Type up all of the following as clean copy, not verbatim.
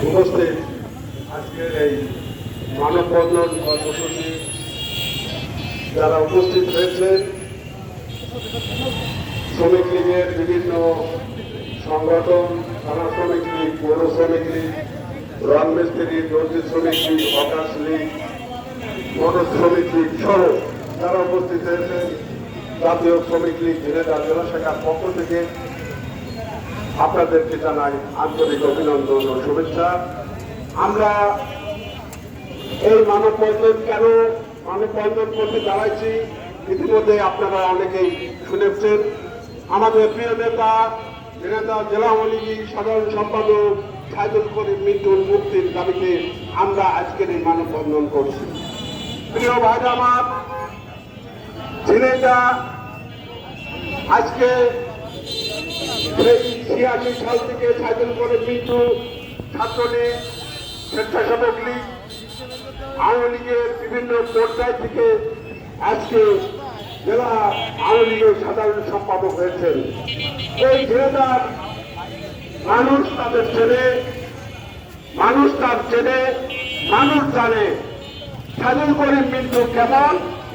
উপস্থিত আজকের এই মানববন্ধন কর্মসূচি যারা উপস্থিত হয়েছেন, শ্রমিক লীগের বিভিন্ন সংগঠন, থানা শ্রমিক লীগ, পৌর শ্রমিক লীগ, রং মিস্ত্রি, দর্জি শ্রমিক লীগ, হকার্স লীগ, মোটর শ্রমিক লীগ সহ যারা উপস্থিত হয়েছেন, জাতীয় শ্রমিক লীগ ঝিনাইদহ জেলা শাখার পক্ষ থেকে আপনাদেরকে জানাই আন্তরিক অভিনন্দন ও শুভেচ্ছা। আমরা এই মানববন্ধন কেন মানববন্ধন করতে দাঁড়াইছি ইতিমধ্যে আপনারা অনেকেই শুনেছেন। আমাদের প্রিয় নেতা ঝিনাইদহ জেলা আওয়ামী লীগ সাধারণ সম্পাদক সাইদুল করিম মিন্টুর মুক্তির দাবিতে আমরা আজকের এই মানববন্ধন করছি। প্রিয় ভাই আমার, ঝিনাইদহ আজকে সেই 86 সাল থেকে সাইদুল করিম মিন্টু ছাত্রলীগ, স্বেচ্ছাসেবক লীগ, আওয়ামী লীগের বিভিন্ন পর্যায় থেকে আজকে জেলা আওয়ামী লীগের সাধারণ সম্পাদক হয়েছেন। এই ঝিনাইদহ মানুষ তাদের চেনে, মানুষ তার চেনে, মানুষ জানে সাইদুল করিম মিন্টু কেমন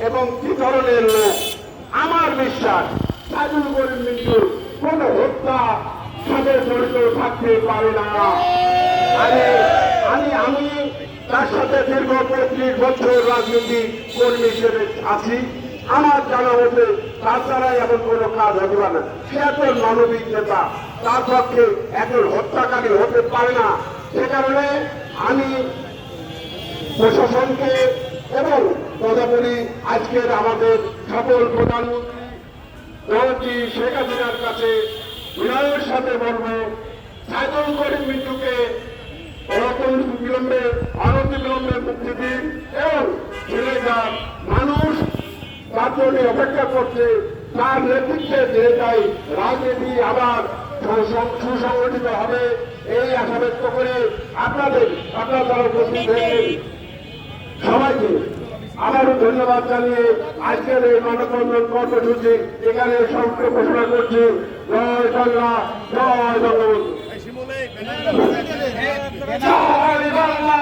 এবং কি ধরনের লোক। আমার বিশ্বাস সাইদুল করিম মিন্টু কোন হত্যা সাথে জড়িত থাকতে পারে না। আমি তার সাথে দীর্ঘ 35 বছর রাজনীতি কর্মী হিসেবে আছি। আমার জানা মতে তার দ্বারাই এমন কোনো কাজ হতে পারে না। সে একজন মানবিক নেতা, তার পক্ষে একজন হত্যাকারী হতে পারে না। সে কারণে আমি প্রশাসনকে এবং তদাপরি আজকের আমাদের সফল প্রধানমন্ত্রী জননেত্রী শেখ হাসিনার কাছে বিনয়ের সাথে বলব, সাইদুল করিম মিন্টুকে অনতিবিলম্বে মুক্তি দিন এবং ঝিনাইদহ মানুষ তার জন্য অপেক্ষা করছে। তার নেতৃত্বে ঝিনাইদহ রাজনীতি আবার সুসংগঠিত হবে এই আশা ব্যক্ত করে আপনারা উপস্থিত হয়েছেন সবাইকে আবারও ধন্যবাদ জানিয়ে আজকের এই মানববন্ধন কর্মসূচি এখানে সংক্ষেপে ঘোষণা করছি। জয় বাংলা, জয় বঙ্গবন্ধু। জয় বাংলা।